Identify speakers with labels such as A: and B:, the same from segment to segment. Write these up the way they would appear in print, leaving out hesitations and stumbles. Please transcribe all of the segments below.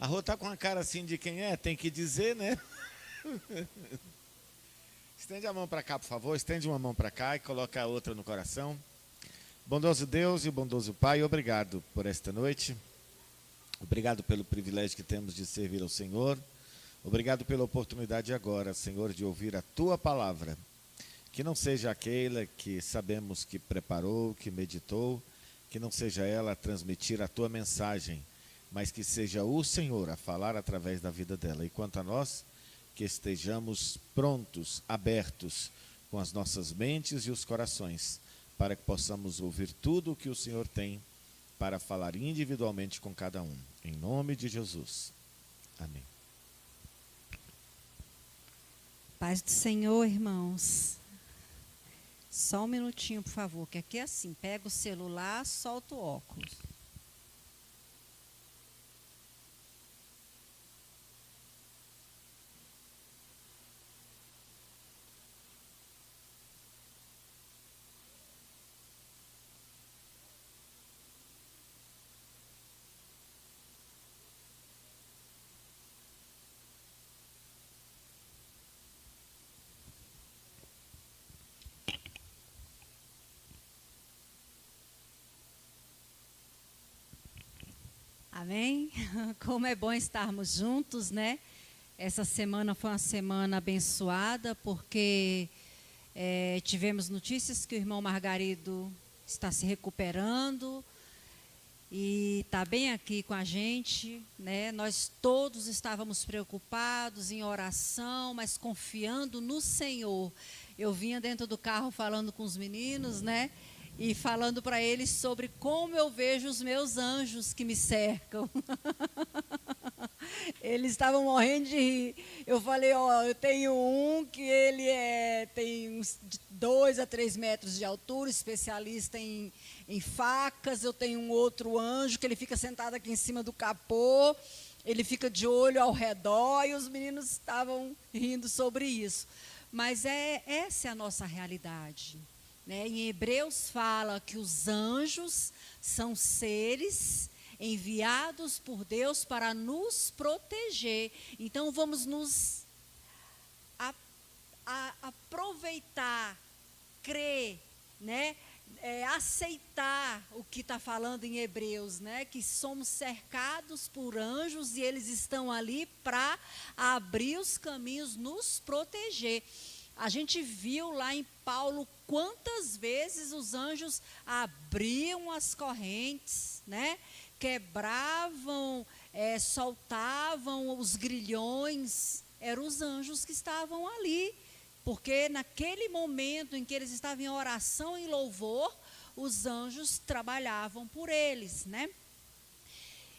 A: A Rô tá com a cara assim de quem é, tem que dizer, né? Estende a mão para cá, por favor. Estende uma mão para cá e coloca a outra no coração. Bondoso Deus e bondoso Pai, obrigado por esta noite. Obrigado pelo privilégio que temos de servir ao Senhor. Obrigado pela oportunidade agora, Senhor, de ouvir a Tua palavra. Que não seja aquela que sabemos que preparou, que meditou, que não seja ela a transmitir a Tua mensagem, mas que seja o Senhor a falar através da vida dela. E quanto a nós, que estejamos prontos, abertos, com as nossas mentes e os corações, para que possamos ouvir tudo o que o Senhor tem para falar individualmente com cada um. Em nome de Jesus. Amém.
B: Paz do Senhor, irmãos. Só um minutinho, por favor, que aqui é assim, pega o celular, solta o óculos. Amém? Como é bom estarmos juntos, né? Essa semana foi uma semana abençoada, porque tivemos notícias que o irmão Margarido está se recuperando e está bem aqui com a gente, né? Nós todos estávamos preocupados em oração, mas confiando no Senhor. Eu vinha dentro do carro falando com os meninos, né? E falando para eles sobre como eu vejo os meus anjos que me cercam. Eles estavam morrendo de rir. Eu falei, eu tenho um que ele tem uns 2 a 3 metros de altura, especialista em facas. Eu tenho um outro anjo que ele fica sentado aqui em cima do capô, ele fica de olho ao redor, e os meninos estavam rindo sobre isso. Mas essa é a nossa realidade. Né? Em Hebreus fala que os anjos são seres enviados por Deus para nos proteger. Então vamos nos aproveitar, crer, né? Aceitar o que está falando em Hebreus, né? Que somos cercados por anjos e eles estão ali para abrir os caminhos, nos proteger. A gente viu lá em Paulo quantas vezes os anjos abriam as correntes, né? Quebravam, soltavam os grilhões. Eram os anjos que estavam ali, porque naquele momento em que eles estavam em oração e louvor, os anjos trabalhavam por eles, né?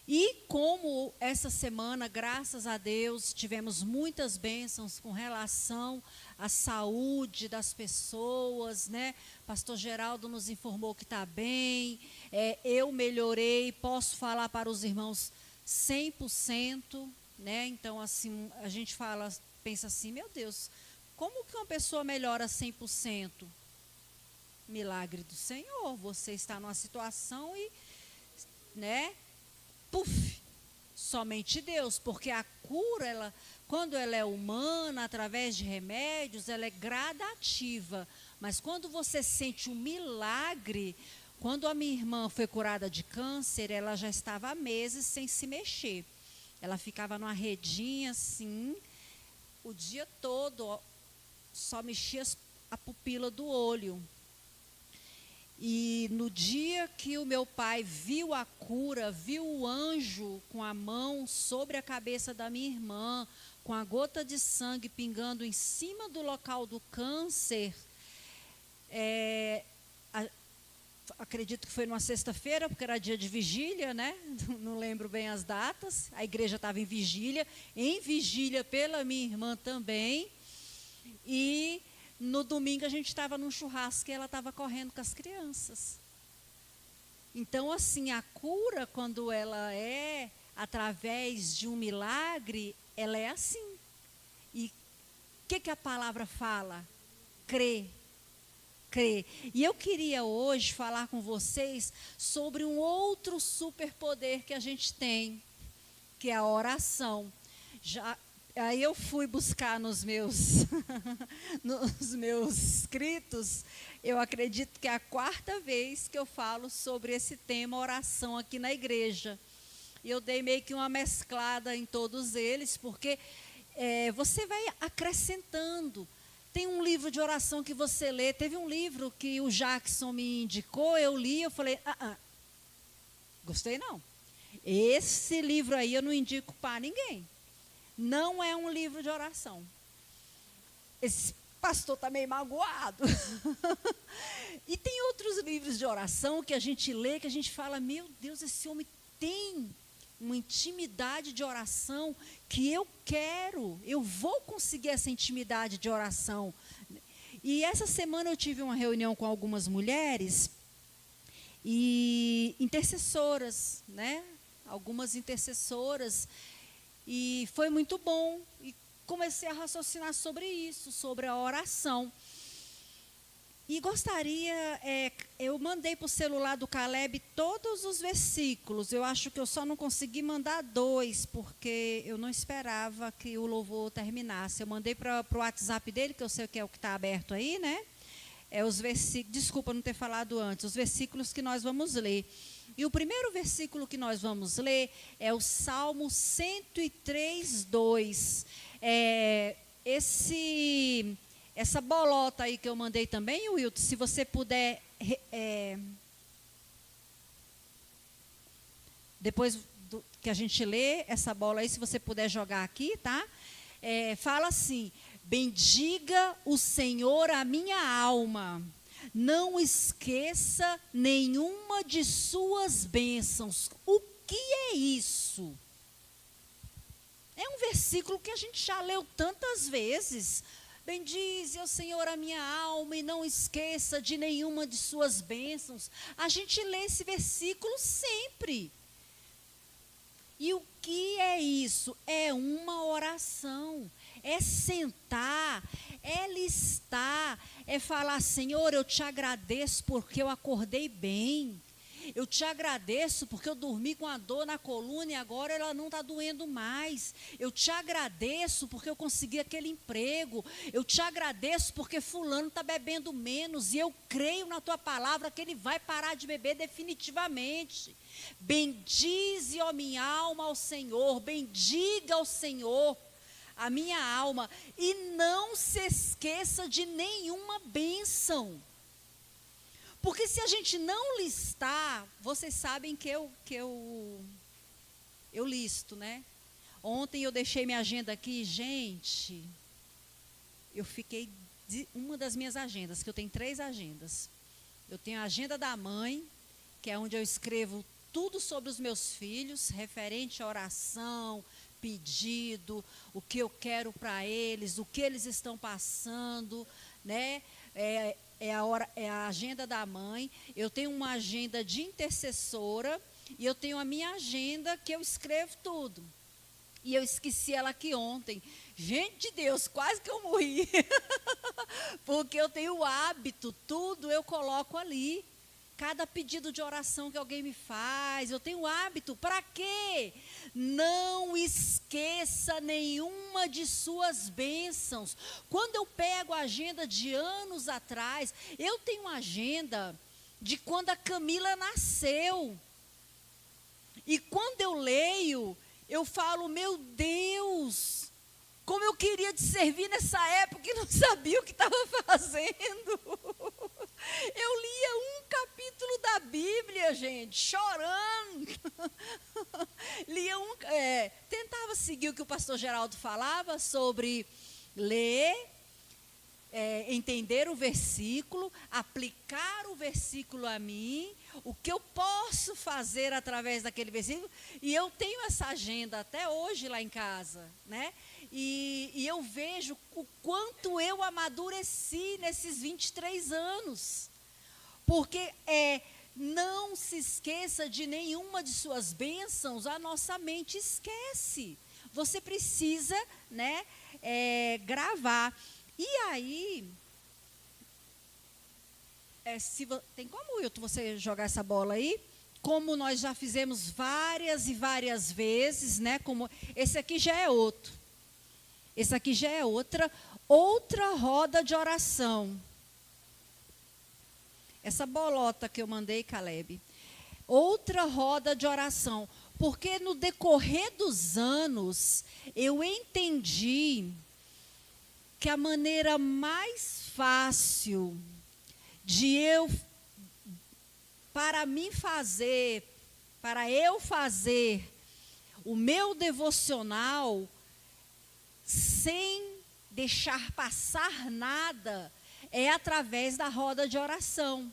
B: E como essa semana, graças a Deus, tivemos muitas bênçãos com relação à saúde das pessoas, né? Pastor Geraldo nos informou que está bem, eu melhorei, posso falar para os irmãos 100%, né? Então, assim, a gente pensa assim, meu Deus, como que uma pessoa melhora 100%? Milagre do Senhor, você está numa situação e, né? Puf, somente Deus, porque a cura, quando ela é humana, através de remédios, ela é gradativa, mas quando você sente um milagre, quando a minha irmã foi curada de câncer, ela já estava há meses sem se mexer, ela ficava numa redinha assim, o dia todo, só mexia a pupila do olho. E no dia que o meu pai viu a cura, viu o anjo com a mão sobre a cabeça da minha irmã, com a gota de sangue pingando em cima do local do câncer, acredito que foi numa sexta-feira, porque era dia de vigília, né? Não lembro bem as datas, a igreja estava em vigília pela minha irmã também, e no domingo a gente estava num churrasco e ela estava correndo com as crianças. Então, assim, a cura, quando ela é através de um milagre, ela é assim. E o que a palavra fala? Crer. E eu queria hoje falar com vocês sobre um outro superpoder que a gente tem, que é a oração. Aí eu fui buscar nos meus, nos meus escritos, eu acredito que é a 4ª vez que eu falo sobre esse tema oração aqui na igreja. E eu dei meio que uma mesclada em todos eles, porque você vai acrescentando. Tem um livro de oração que você lê, teve um livro que o Jackson me indicou, eu li, eu falei, gostei não. Esse livro aí eu não indico para ninguém. Não é um livro de oração. Esse pastor está meio magoado. E tem outros livros de oração que a gente lê, que a gente fala, meu Deus, esse homem tem uma intimidade de oração que eu quero, eu vou conseguir essa intimidade de oração. E essa semana eu tive uma reunião com algumas mulheres e intercessoras, né? Algumas intercessoras, e foi muito bom. E comecei a raciocinar sobre isso, sobre a oração. E gostaria, eu mandei para o celular do Caleb todos os versículos. Eu acho que eu só não consegui mandar 2, porque eu não esperava que o louvor terminasse. Eu mandei para o WhatsApp dele, que eu sei que é o que está aberto aí, né? Os versículos, desculpa não ter falado antes, os versículos que nós vamos ler. E o primeiro versículo que nós vamos ler é o Salmo 103, 2. Essa bolota aí que eu mandei também, Wilton, se você puder, depois que a gente lê essa bola aí, se você puder jogar aqui, tá? Fala assim, bendiga o Senhor a minha alma, não esqueça nenhuma de suas bênçãos. O que é isso? É um versículo que a gente já leu tantas vezes. Bendize ao Senhor a minha alma e não esqueça de nenhuma de suas bênçãos. A gente lê esse versículo sempre. E o que é isso? É uma oração. É sentar, é listar, é falar, Senhor, eu te agradeço porque eu acordei bem. Eu te agradeço porque eu dormi com a dor na coluna e agora ela não está doendo mais. Eu te agradeço porque eu consegui aquele emprego. Eu te agradeço porque fulano está bebendo menos e eu creio na tua palavra que ele vai parar de beber definitivamente. Bendize, ó minha alma, ao Senhor. Bendiga ao Senhor a minha alma e não se esqueça de nenhuma bênção. Porque se a gente não listar, vocês sabem que eu listo, né? Ontem eu deixei minha agenda aqui, gente, eu fiquei uma das minhas agendas, que eu tenho 3 agendas. Eu tenho a agenda da mãe, que é onde eu escrevo tudo sobre os meus filhos, referente à oração, pedido, o que eu quero para eles, o que eles estão passando, né? É a agenda da mãe. Eu tenho uma agenda de intercessora e eu tenho a minha agenda que eu escrevo tudo. E eu esqueci ela aqui ontem. Gente de Deus, quase que eu morri. Porque eu tenho o hábito, tudo eu coloco ali. Cada pedido de oração que alguém me faz, eu tenho o hábito. Para quê? Não esqueça nenhuma de suas bênçãos. Quando eu pego a agenda de anos atrás, eu tenho uma agenda de quando a Camila nasceu. E quando eu leio, eu falo, meu Deus, como eu queria te servir nessa época e não sabia o que estava fazendo. Eu lia um capítulo da Bíblia, gente, chorando. Tentava seguir o que o pastor Geraldo falava sobre ler, entender o versículo, aplicar o versículo a mim, o que eu posso fazer através daquele versículo. E eu tenho essa agenda até hoje lá em casa, né? E eu vejo o quanto eu amadureci nesses 23 anos. Porque não se esqueça de nenhuma de suas bênçãos, a nossa mente esquece. Você precisa, né, gravar. E aí, tem como, Wilton, você jogar essa bola aí? como nós já fizemos várias e várias vezes, né? Como esse aqui já é outro. Esse aqui já é outra roda de oração. Essa bolota que eu mandei, Caleb. Outra roda de oração. Porque no decorrer dos anos, eu entendi que a maneira mais fácil para eu fazer o meu devocional sem deixar passar nada, é através da roda de oração.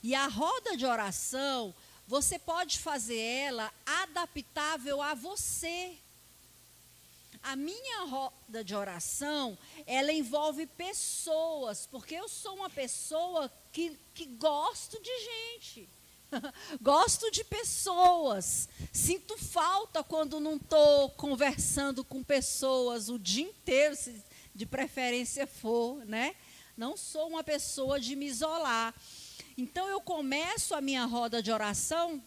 B: E a roda de oração, você pode fazer ela adaptável a você. A minha roda de oração, ela envolve pessoas, porque eu sou uma pessoa que gosto de gente. Gosto de pessoas. Sinto falta quando não estou conversando com pessoas o dia inteiro, se de preferência for, né? Não sou uma pessoa de me isolar. Então, eu começo a minha roda de oração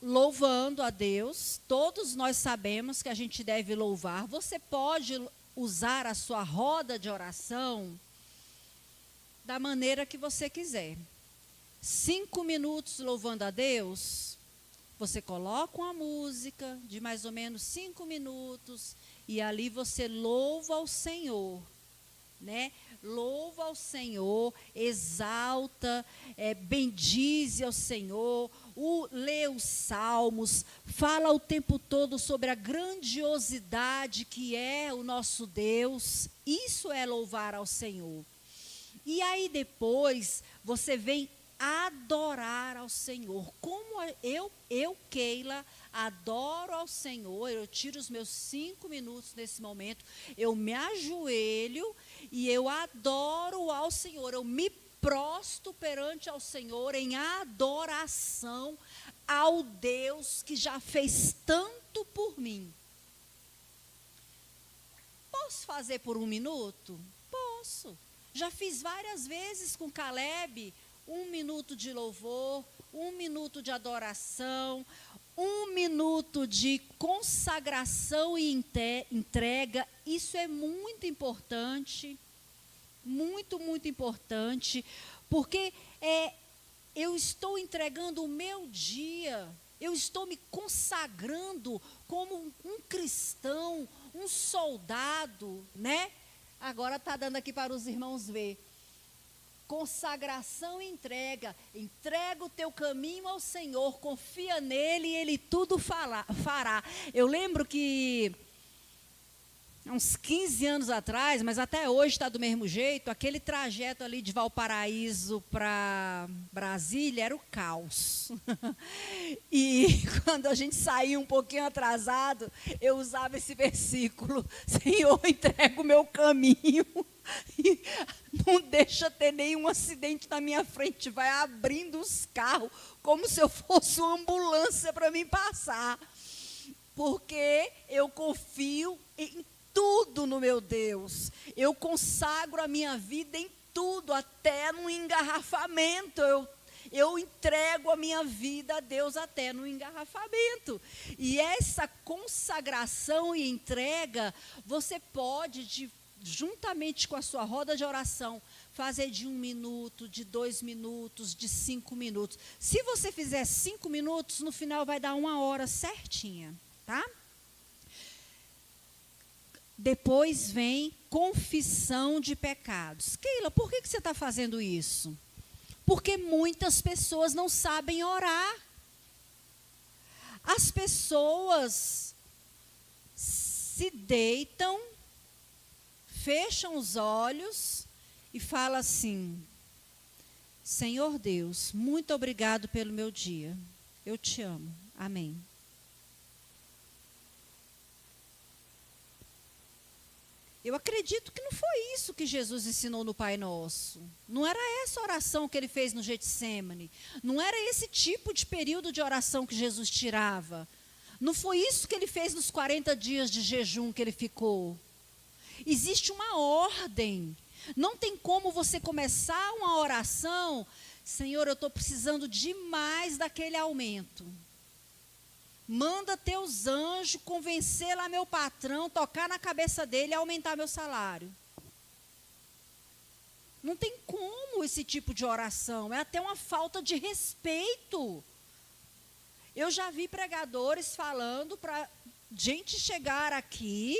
B: louvando a Deus. Todos nós sabemos que a gente deve louvar. Você pode usar a sua roda de oração da maneira que você quiser. 5 minutos louvando a Deus, você coloca uma música de mais ou menos 5 minutos e ali você louva ao Senhor, né? Louva ao Senhor, exalta, bendize ao Senhor, lê os salmos, fala o tempo todo sobre a grandiosidade que é o nosso Deus. Isso é louvar ao Senhor. E aí depois você vem adorar ao Senhor. Como eu, Keila, adoro ao Senhor, eu tiro os meus 5 minutos nesse momento, eu me ajoelho e eu adoro ao Senhor, eu me prostro perante ao Senhor em adoração ao Deus que já fez tanto por mim. Posso fazer por 1 minuto? Posso. Já fiz várias vezes com Caleb, 1 minuto de louvor, 1 minuto de adoração, 1 minuto de consagração e entrega. Isso é muito importante, muito, muito importante, porque eu estou entregando o meu dia, eu estou me consagrando como um cristão, um soldado, né? Agora está dando aqui para os irmãos ver. Consagração e entrega. Entrega o teu caminho ao Senhor, confia nele e ele tudo fará. Eu lembro que há uns 15 anos atrás, mas até hoje está do mesmo jeito, aquele trajeto ali de Valparaíso para Brasília era o caos. E quando a gente saía um pouquinho atrasado, eu usava esse versículo: Senhor, entrega o meu caminho e não deixa ter nenhum acidente na minha frente, vai abrindo os carros como se eu fosse uma ambulância para mim passar, porque eu confio em tudo no meu Deus, eu consagro a minha vida em tudo, até no engarrafamento, eu entrego a minha vida a Deus até no engarrafamento. E essa consagração e entrega, você pode, juntamente com a sua roda de oração, fazer de 1 minuto, de 2 minutos, de 5 minutos. Se você fizer 5 minutos, no final vai dar 1 hora certinha, tá? Depois vem confissão de pecados. Keila, por que você está fazendo isso? Porque muitas pessoas não sabem orar. As pessoas se deitam, fecham os olhos e falam assim: Senhor Deus, muito obrigado pelo meu dia. Eu te amo. Amém. Eu acredito que não foi isso que Jesus ensinou no Pai Nosso. Não era essa oração que ele fez no Getsêmani. Não era esse tipo de período de oração que Jesus tirava. Não foi isso que ele fez nos 40 dias de jejum que ele ficou. Existe uma ordem. Não tem como você começar uma oração Senhor, eu estou precisando demais daquele aumento. Manda teus anjos convencer lá meu patrão, tocar na cabeça dele e aumentar meu salário. Não tem como esse tipo de oração, é até uma falta de respeito. Eu já vi pregadores falando para gente chegar aqui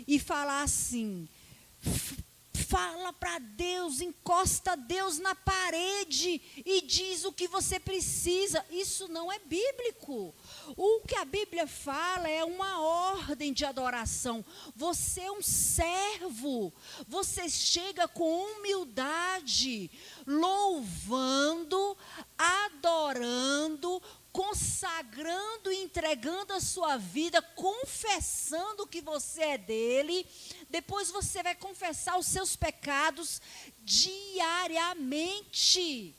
B: e falar assim, fala para Deus, encosta Deus na parede e diz o que você precisa. Isso não é bíblico. O que a Bíblia fala é uma ordem de adoração. Você é um servo. Você chega com humildade, louvando, adorando, consagrando e entregando a sua vida, confessando que você é dele. Depois você vai confessar os seus pecados diariamente.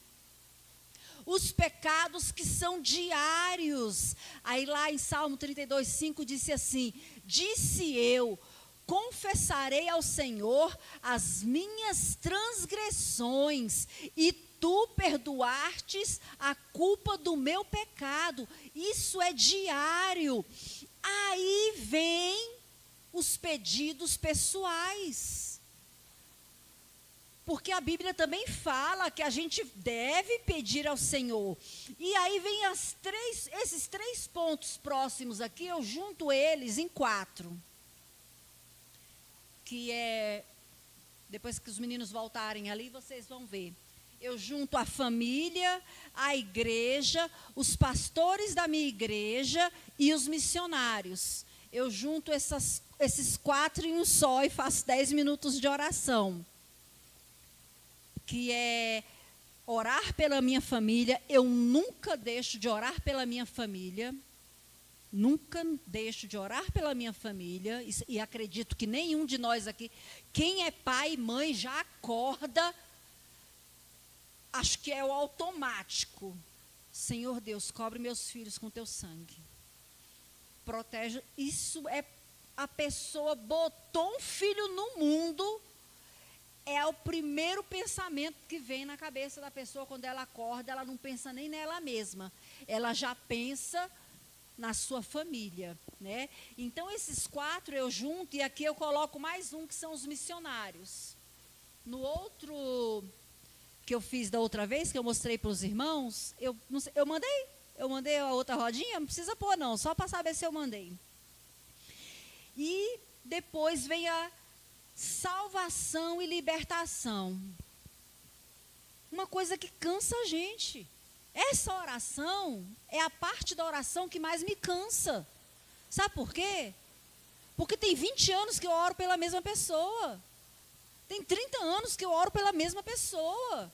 B: Os pecados que são diários. Aí lá em Salmo 32:5 disse assim: disse eu, confessarei ao Senhor as minhas transgressões, e tu perdoastes a culpa do meu pecado. Isso é diário. Aí vem os pedidos pessoais. Porque a Bíblia também fala que a gente deve pedir ao Senhor. E aí vem esses 3 pontos próximos aqui, eu junto eles em 4. Que é, depois que os meninos voltarem ali, vocês vão ver. Eu junto a família, a igreja, os pastores da minha igreja e os missionários. Eu junto esses 4 em um só e faço 10 minutos de oração. Que é orar pela minha família. Eu nunca deixo de orar pela minha família. Nunca deixo de orar pela minha família. E acredito que nenhum de nós aqui, quem é pai e mãe, já acorda. Acho que é o automático. Senhor Deus, cobre meus filhos com teu sangue. Protege. Isso é, a pessoa botou um filho no mundo, é o primeiro pensamento que vem na cabeça da pessoa quando ela acorda. Ela não pensa nem nela mesma, ela já pensa na sua família, né? Então esses 4 eu junto, e aqui eu coloco mais um, que são os missionários. No outro que eu fiz da outra vez, que eu mostrei para os irmãos, eu mandei a outra rodinha, não precisa pôr não, só para saber se eu mandei. E depois vem a salvação e libertação. Uma coisa que cansa a gente. Essa oração é a parte da oração que mais me cansa. Sabe por quê? Porque tem 20 anos que eu oro pela mesma pessoa. Tem 30 anos que eu oro pela mesma pessoa.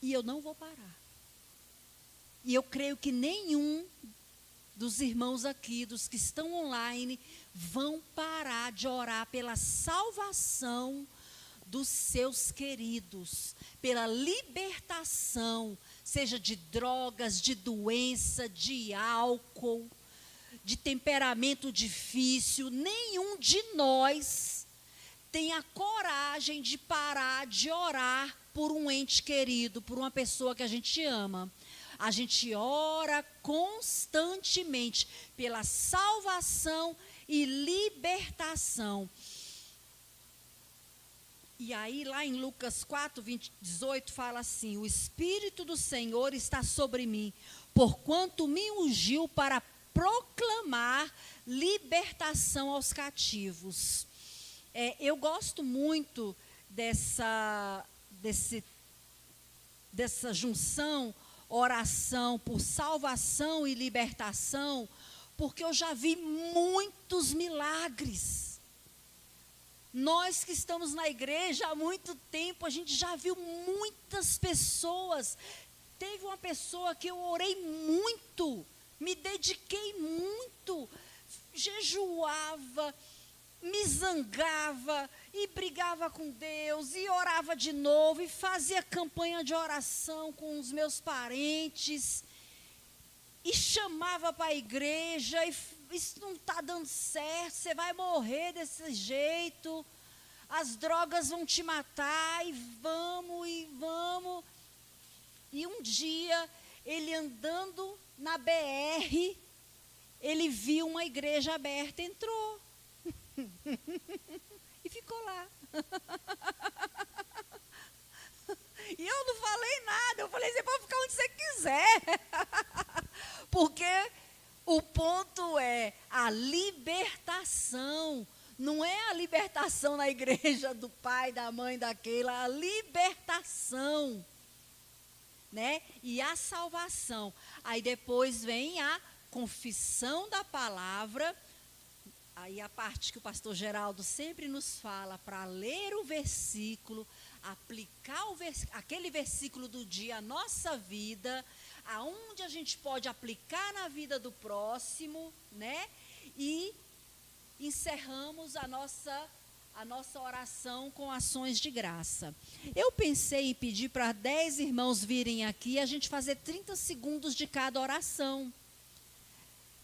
B: E eu não vou parar. E eu creio que nenhum dos irmãos aqui, dos que estão online, vão parar de orar pela salvação dos seus queridos, pela libertação, seja de drogas, de doença, de álcool, de temperamento difícil. Nenhum de nós tem a coragem de parar de orar por um ente querido, por uma pessoa que a gente ama. A gente ora constantemente pela salvação e libertação. E aí lá em Lucas 4:18 fala assim: o Espírito do Senhor está sobre mim, porquanto me ungiu para proclamar libertação aos cativos. Eu gosto muito dessa junção, oração por salvação e libertação, porque eu já vi muitos milagres. Nós que estamos na igreja há muito tempo, a gente já viu muitas pessoas. Teve uma pessoa que eu orei muito, me dediquei muito, jejuava, me zangava e brigava com Deus e orava de novo e fazia campanha de oração com os meus parentes e chamava para a igreja. E isso não está dando certo, você vai morrer desse jeito. as drogas vão te matar, e vamos, e vamos. E um dia, ele andando na BR, ele viu uma igreja aberta, entrou. E ficou lá. E eu não falei nada, eu falei, você pode ficar onde você quiser. Porque o ponto é a libertação. Não é a libertação na igreja do pai, da mãe, daquela, a libertação, né? E a salvação. Aí depois vem a confissão da palavra. Aí a parte que o pastor Geraldo sempre nos fala, para ler o versículo, aplicar aquele versículo do dia à nossa vida, aonde a gente pode aplicar na vida do próximo, né? E encerramos a nossa oração com ações de graça. Eu pensei em pedir para 10 irmãos virem aqui e a gente fazer 30 segundos de cada oração.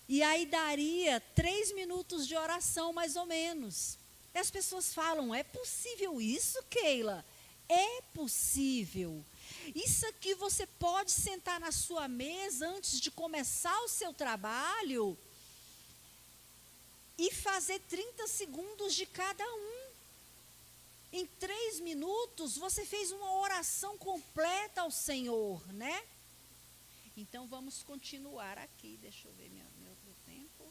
B: E aí daria 3 minutos de oração, mais ou menos. E as pessoas falam, é possível isso, Keila? É possível. Isso aqui você pode sentar na sua mesa antes de começar o seu trabalho e fazer 30 segundos de cada um. Em 3 minutos, você fez uma oração completa ao Senhor, né? Então, vamos continuar aqui. Deixa eu ver meu tempo.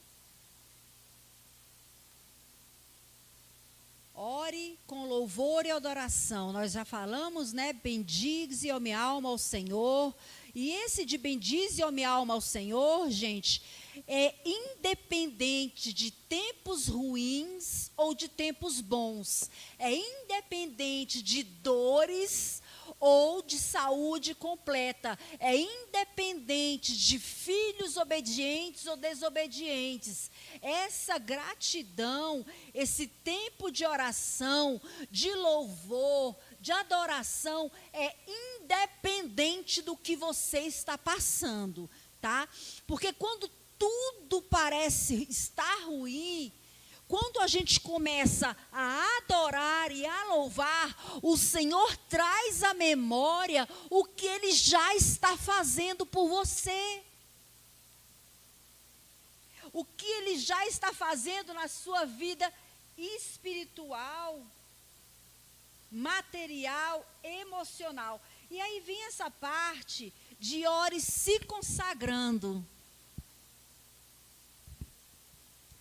B: Ore com louvor e adoração. Nós já falamos, né? Bendize, ó minha alma, ao Senhor. E esse de bendize, ó minha alma, ao Senhor, gente, é independente de tempos ruins ou de tempos bons. É independente de dores ou de saúde completa. É independente de filhos obedientes ou desobedientes. Essa gratidão, esse tempo de oração, de louvor, de adoração, é independente do que você está passando, tá? Porque quando tudo parece estar ruim, quando a gente começa a adorar e a louvar, o Senhor traz à memória o que Ele já está fazendo por você. O que Ele já está fazendo na sua vida espiritual, material, emocional. E aí vem essa parte de ore se consagrando.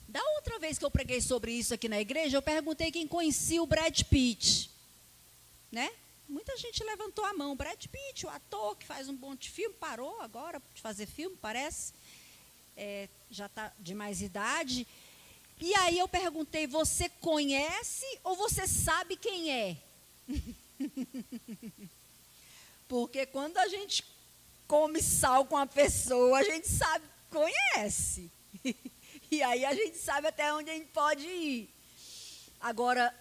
B: Da outra vez que eu preguei sobre isso aqui na igreja, eu perguntei quem conhecia o Brad Pitt, né? Muita gente levantou a mão. Brad Pitt, o ator que faz um monte de filme, parou agora de fazer filme, parece. Já está de mais idade. E aí eu perguntei, você conhece ou você sabe quem é? Porque quando a gente come sal com a pessoa, a gente sabe, conhece. E aí a gente sabe até onde a gente pode ir. Agora,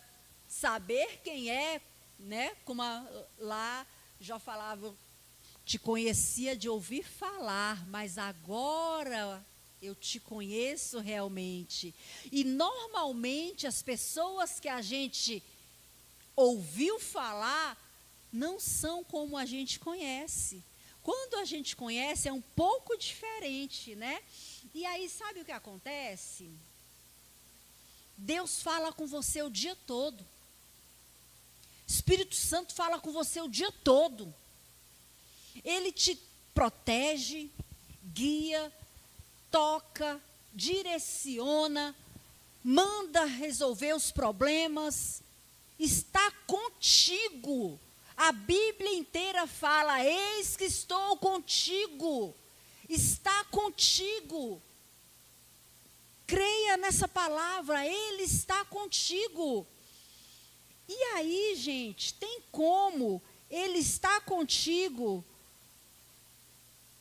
B: saber quem é, né? Como lá já falava, te conhecia de ouvir falar, mas agora eu te conheço realmente. E normalmente as pessoas que a gente ouviu falar não são como a gente conhece. Quando a gente conhece é um pouco diferente, né? E aí, sabe o que acontece? Deus fala com você o dia todo. Espírito Santo fala com você o dia todo. Ele te protege, guia, toca, direciona, manda resolver os problemas, está contigo. A Bíblia inteira fala, eis que estou contigo. Está contigo. Creia nessa palavra, Ele está contigo. E aí, gente, tem como Ele está contigo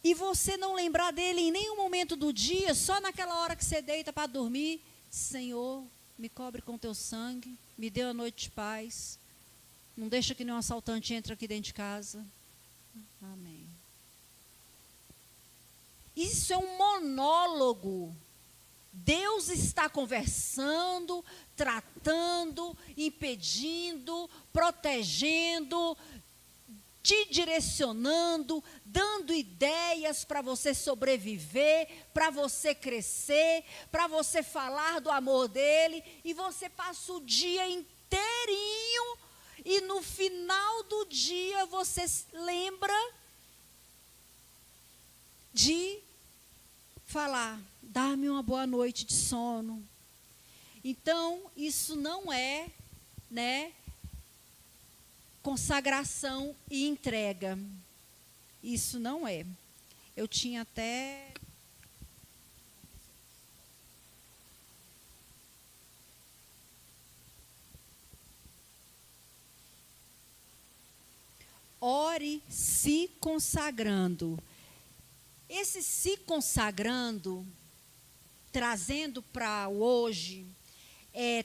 B: e você não lembrar dele em nenhum momento do dia, só naquela hora que você deita para dormir? Senhor, me cobre com teu sangue, me dê a noite de paz, não deixa que nenhum assaltante entre aqui dentro de casa. Amém. Isso é um monólogo. Deus está conversando, tratando, impedindo, protegendo, te direcionando, dando ideias para você sobreviver, para você crescer, para você falar do amor dele, e você passa o dia inteirinho, e no final do dia você lembra de falar, dá-me uma boa noite de sono. Então, isso não é, né, consagração e entrega. Isso não é. Eu tinha até... Ore se consagrando. Esse se consagrando, trazendo para o hoje, é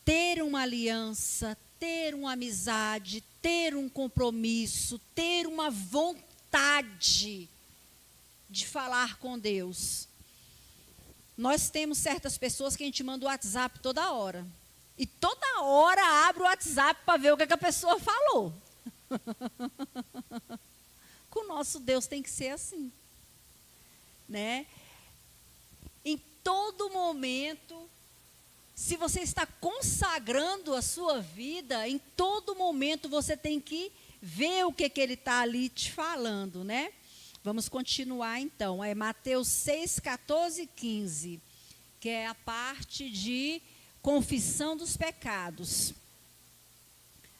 B: ter uma aliança, ter uma amizade, ter um compromisso, ter uma vontade de falar com Deus. Nós temos certas pessoas que a gente manda o WhatsApp toda hora. E toda hora abre o WhatsApp para ver o que a pessoa falou. Com o nosso Deus tem que ser assim, né? Em todo momento, se você está consagrando a sua vida, em todo momento você tem que ver o que ele está ali te falando, né? Vamos continuar então. É Mateus 6, 14 e 15, que é a parte de confissão dos pecados.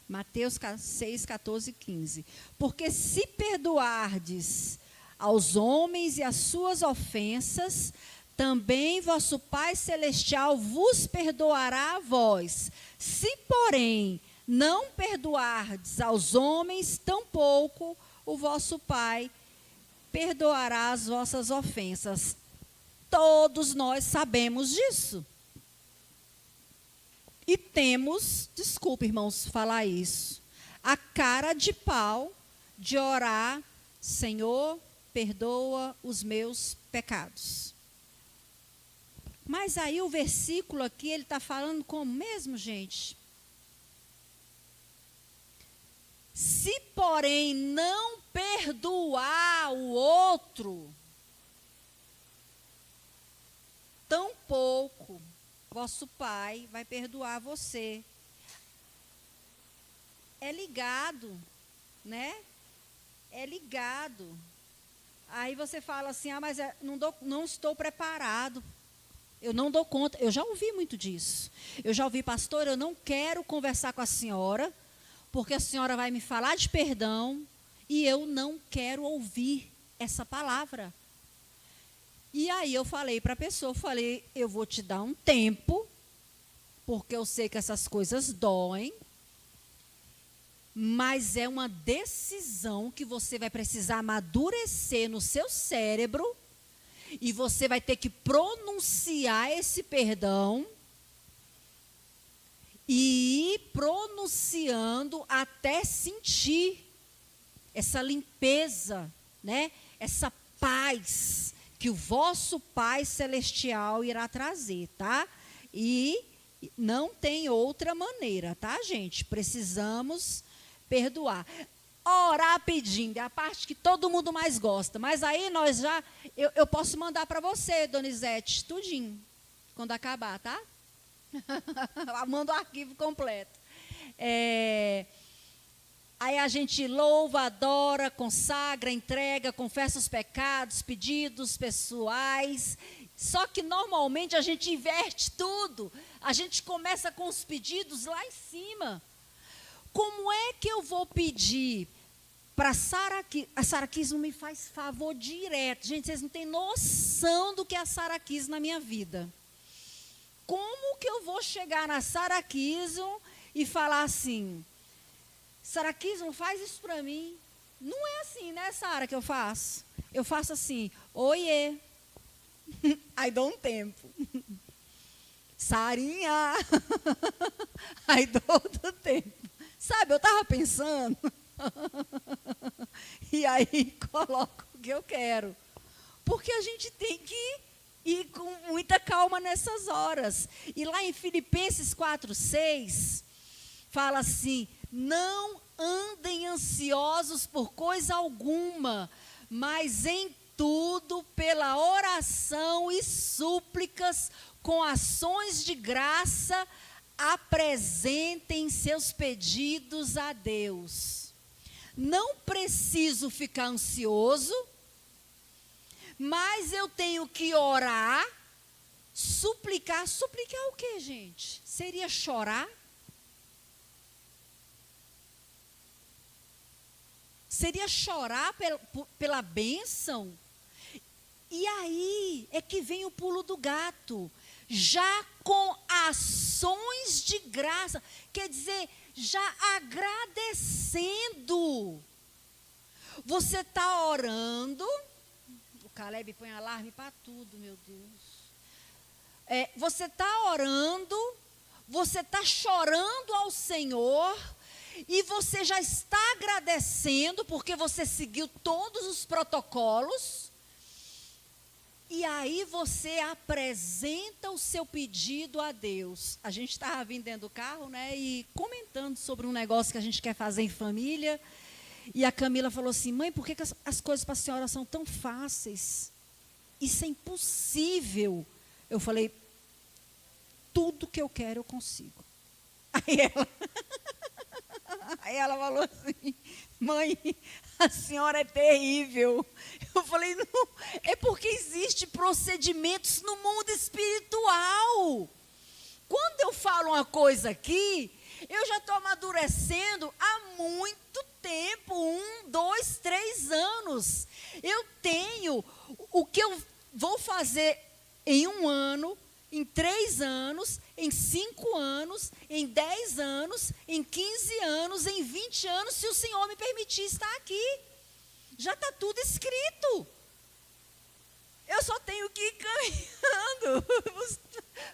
B: Mateus 6, 14 e 15. Porque se perdoardes aos homens e as suas ofensas, também vosso Pai Celestial vos perdoará a vós. Se, porém, não perdoardes aos homens, tampouco o vosso Pai perdoará as vossas ofensas. Todos nós sabemos disso. E temos, desculpe, irmãos, falar isso, a cara de pau de orar, Senhor, perdoa os meus pecados. Mas aí o versículo aqui, ele está falando como mesmo, gente? Se, porém, não perdoar o outro, tampouco vosso Pai vai perdoar você. É ligado, né? É ligado. Aí você fala assim, mas não estou preparado. Eu não dou conta. Eu já ouvi muito disso. Eu já ouvi, pastor, eu não quero conversar com a senhora, porque a senhora vai me falar de perdão, e eu não quero ouvir essa palavra. E aí eu falei para a pessoa, eu vou te dar um tempo, porque eu sei que essas coisas doem, mas é uma decisão que você vai precisar amadurecer no seu cérebro, e você vai ter que pronunciar esse perdão, e ir pronunciando até sentir essa limpeza, né? Essa paz que o vosso Pai Celestial irá trazer, tá? E não tem outra maneira, tá, gente? Precisamos perdoar. Orar pedindo, é a parte que todo mundo mais gosta. Mas aí nós já... Eu posso mandar para você, Donizete, tudinho, quando acabar, tá? Manda o arquivo completo. Aí a gente louva, adora, consagra, entrega, confessa os pecados, pedidos pessoais. Só que normalmente a gente inverte tudo. A gente começa com os pedidos lá em cima. Como é que eu vou pedir para a Sara Kiss não me faz favor direto? Gente, vocês não têm noção do que é a Sara Kiss na minha vida. Como que eu vou chegar na Sara Kiss e falar assim... Sara Kiss, não faz isso para mim. Não é assim, né, Sara, que eu faço? Eu faço assim, oiê. Aí dou um tempo. Sarinha. Aí dou outro tempo. Sabe, eu estava pensando. E aí coloco o que eu quero. Porque a gente tem que e com muita calma nessas horas. E lá em Filipenses 4:6, fala assim: não andem ansiosos por coisa alguma, mas em tudo, pela oração e súplicas, com ações de graça, apresentem seus pedidos a Deus. Não preciso ficar ansioso, mas eu tenho que orar, suplicar. Suplicar o quê, gente? Seria chorar? Seria chorar pela bênção? E aí é que vem o pulo do gato. Já com ações de graça, quer dizer, já agradecendo. Você está orando. O Caleb põe alarme para tudo, meu Deus. Você está orando, você está chorando ao Senhor, e você já está agradecendo, porque você seguiu todos os protocolos. E aí você apresenta o seu pedido a Deus. A gente estava vindo dentro do carro, né, e comentando sobre um negócio que a gente quer fazer em família. E a Camila falou assim: mãe, por que as coisas para a senhora são tão fáceis? Isso é impossível. Eu falei: tudo que eu quero eu consigo. Aí ela falou assim: mãe, a senhora é terrível. Eu falei: não, é porque existem procedimentos no mundo espiritual. Quando eu falo uma coisa aqui, eu já estou amadurecendo há muito tempo, 1, 2, 3 anos. Eu tenho o que eu vou fazer em 1 ano, em 3 anos, em 5 anos, em 10 anos, em 15 anos, em 20 anos, se o Senhor me permitir estar aqui. Já está tudo escrito. Eu só tenho que ir caminhando,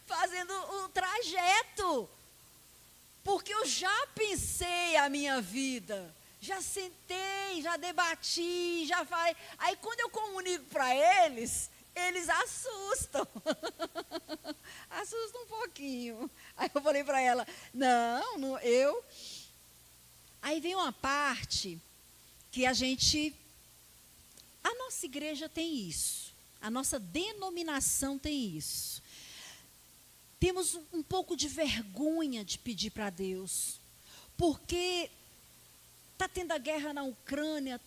B: fazendo o trajeto. Porque eu já pensei a minha vida, já sentei, já debati, já faz. Aí quando eu comunico para eles assustam. Assustam um pouquinho. Aí eu falei para ela: não, eu. Aí vem uma parte que a nossa igreja tem isso. A nossa denominação tem isso. Temos um pouco de vergonha de pedir para Deus, porque está tendo a guerra na Ucrânia,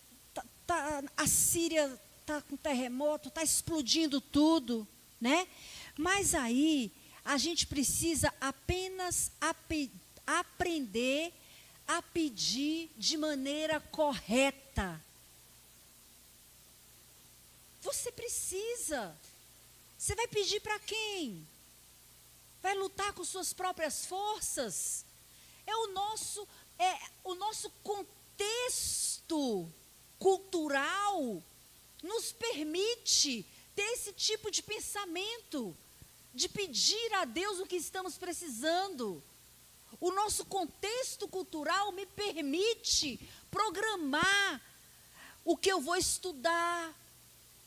B: a Síria está com terremoto, está explodindo tudo, né? Mas aí a gente precisa apenas aprender a pedir de maneira correta. Você precisa. Você vai pedir para quem? Vai lutar com suas próprias forças? O nosso contexto cultural nos permite ter esse tipo de pensamento, de pedir a Deus o que estamos precisando. O nosso contexto cultural me permite programar o que eu vou estudar,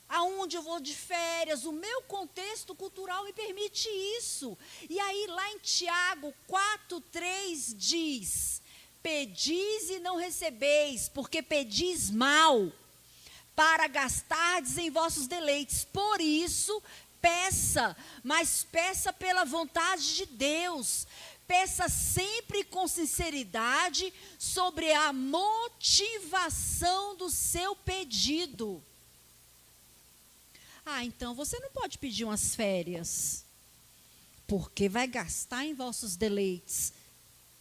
B: aonde eu vou de férias. O meu contexto cultural me permite isso. E aí lá em Tiago 4:3 diz: pedis e não recebeis, porque pedis mal, para gastardes em vossos deleites. Por isso, peça, mas peça pela vontade de Deus. Peça sempre com sinceridade, sobre a motivação do seu pedido. Então você não pode pedir umas férias, porque vai gastar em vossos deleites.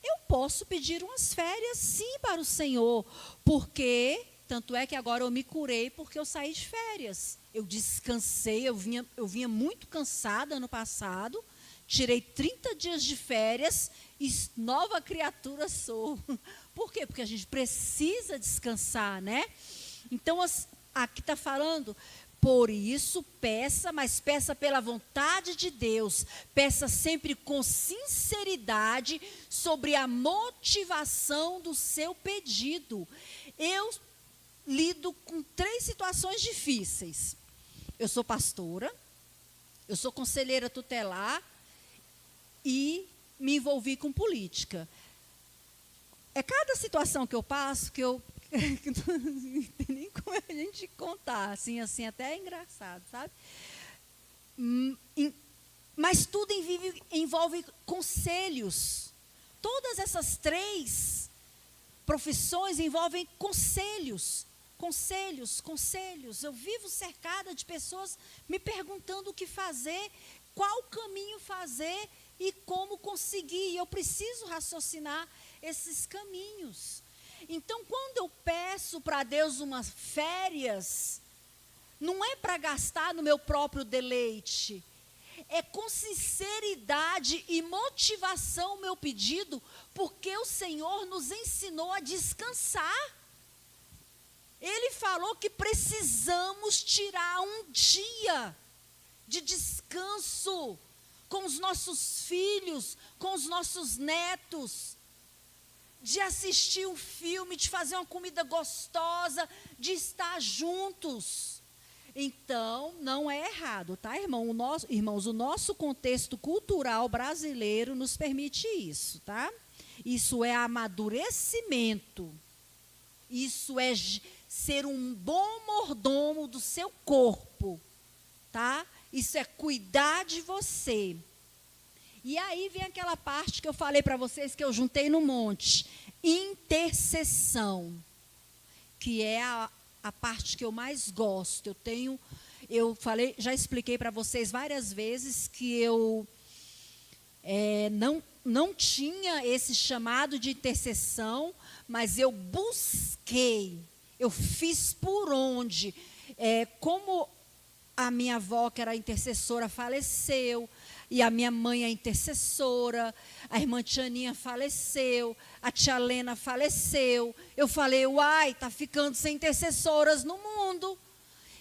B: Eu posso pedir umas férias, sim, para o Senhor, porque, tanto é que agora eu me curei, porque eu saí de férias. Eu descansei, eu vinha muito cansada ano passado, tirei 30 dias de férias e nova criatura sou. Por quê? Porque a gente precisa descansar, né? Então, aqui está falando: por isso, peça, mas peça pela vontade de Deus. Peça sempre com sinceridade, sobre a motivação do seu pedido. Eu lido com 3 situações difíceis. Eu sou pastora, Eu sou conselheira tutelar e me envolvi com política. É cada situação que eu passo que eu que não tem nem como a gente contar, assim até é engraçado, sabe? Mas tudo envolve conselhos. Todas essas 3 profissões envolvem conselhos. Eu vivo cercada de pessoas me perguntando o que fazer, qual caminho fazer e como conseguir. Eu preciso raciocinar esses caminhos. Então, quando eu peço para Deus umas férias, não é para gastar no meu próprio deleite. É com sinceridade e motivação o meu pedido, porque o Senhor nos ensinou a descansar. Ele falou que precisamos tirar um dia de descanso com os nossos filhos, com os nossos netos, de assistir um filme, de fazer uma comida gostosa, de estar juntos. Então, não é errado, tá, irmãos? O nosso contexto cultural brasileiro nos permite isso, tá? Isso é amadurecimento. Isso é ser um bom mordomo do seu corpo, tá? Isso é cuidar de você. E aí vem aquela parte que eu falei para vocês, que eu juntei no monte. Intercessão, que é a parte que eu mais gosto. Já expliquei para vocês várias vezes que eu não tinha esse chamado de intercessão, mas eu busquei, eu fiz por onde. Como a minha avó, que era intercessora, faleceu, e a minha mãe é intercessora, a irmã Tianinha faleceu, a tia Lena faleceu. Eu falei, está ficando sem intercessoras no mundo.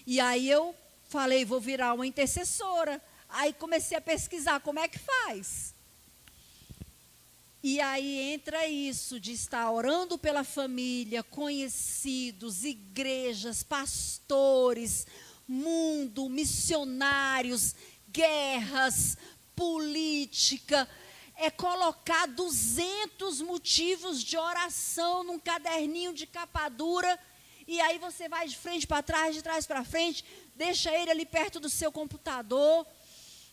B: E aí eu falei, vou virar uma intercessora. Aí comecei a pesquisar como é que faz. E aí entra isso de estar orando pela família, conhecidos, igrejas, pastores, mundo, missionários, guerras, política. É colocar 200 motivos de oração num caderninho de capa dura, e aí você vai de frente para trás, de trás para frente, deixa ele ali perto do seu computador,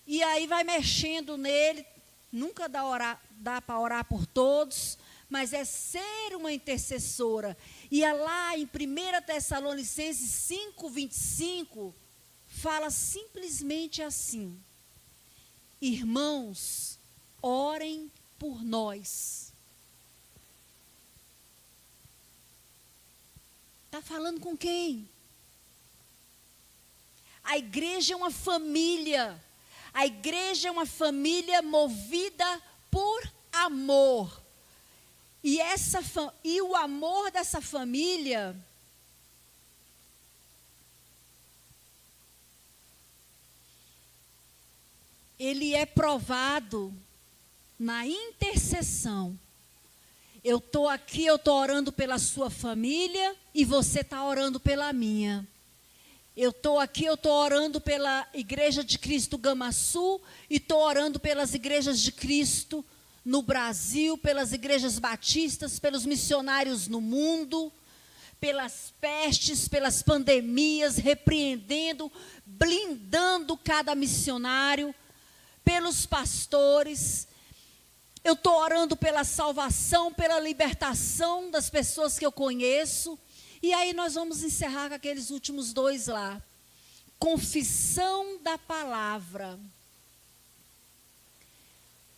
B: e aí vai mexendo nele. Nunca dá para orar por todos, mas é ser uma intercessora. E é lá em 1 Tessalonicenses 5:25, fala simplesmente assim: irmãos, orem por nós. Está falando com quem? A igreja é uma família. A igreja é uma família movida por amor. E o amor dessa família ele é provado na intercessão. Eu estou aqui, eu estou orando pela sua família e você está orando pela minha. Eu estou aqui, eu estou orando pela Igreja de Cristo Gama Sul e estou orando pelas igrejas de Cristo no Brasil, pelas igrejas batistas, pelos missionários no mundo, pelas pestes, pelas pandemias, repreendendo, blindando cada missionário, pelos pastores. Eu estou orando pela salvação, pela libertação das pessoas que eu conheço. E aí nós vamos encerrar com aqueles últimos 2 lá. Confissão da palavra.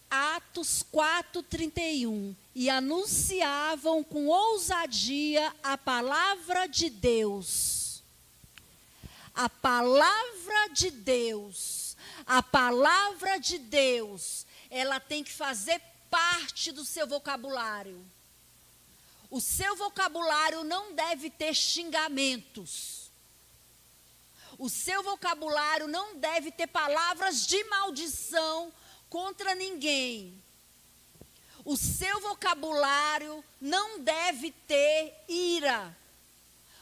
B: Atos 4:31. E anunciavam com ousadia a palavra de Deus. A palavra de Deus. A palavra de Deus, ela tem que fazer parte do seu vocabulário. O seu vocabulário não deve ter xingamentos. O seu vocabulário não deve ter palavras de maldição contra ninguém. O seu vocabulário não deve ter ira.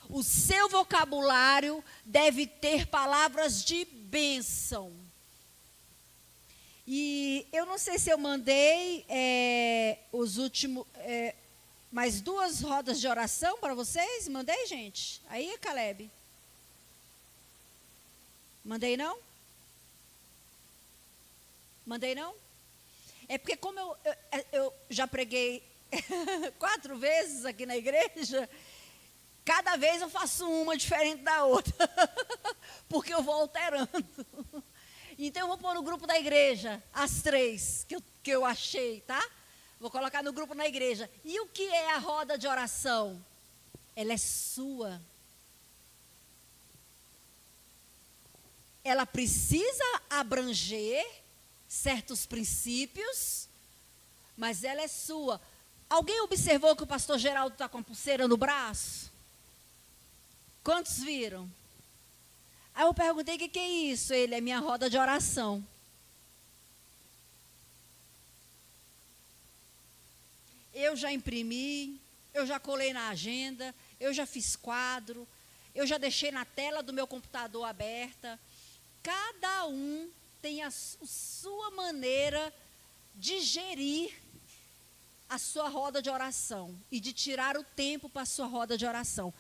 B: O seu vocabulário deve ter palavras de bênção. E eu não sei se eu mandei os últimos, mais 2 rodas de oração para vocês. Mandei, gente? Aí, Caleb? Mandei não? Mandei não? É porque como eu já preguei 4 vezes aqui na igreja, cada vez eu faço uma diferente da outra, porque eu vou alterando. Então eu vou pôr no grupo da igreja as 3 que eu achei, tá? Vou colocar no grupo na igreja. E o que é a roda de oração? Ela é sua. Ela precisa abranger certos princípios, mas ela é sua. Alguém observou que o pastor Geraldo está com a pulseira no braço? Quantos viram? Aí eu perguntei, o que é isso? Ele, é minha roda de oração. Eu já imprimi, eu já colei na agenda, eu já fiz quadro, eu já deixei na tela do meu computador aberta. Cada um tem a sua maneira de gerir a sua roda de oração e de tirar o tempo para a sua roda de oração.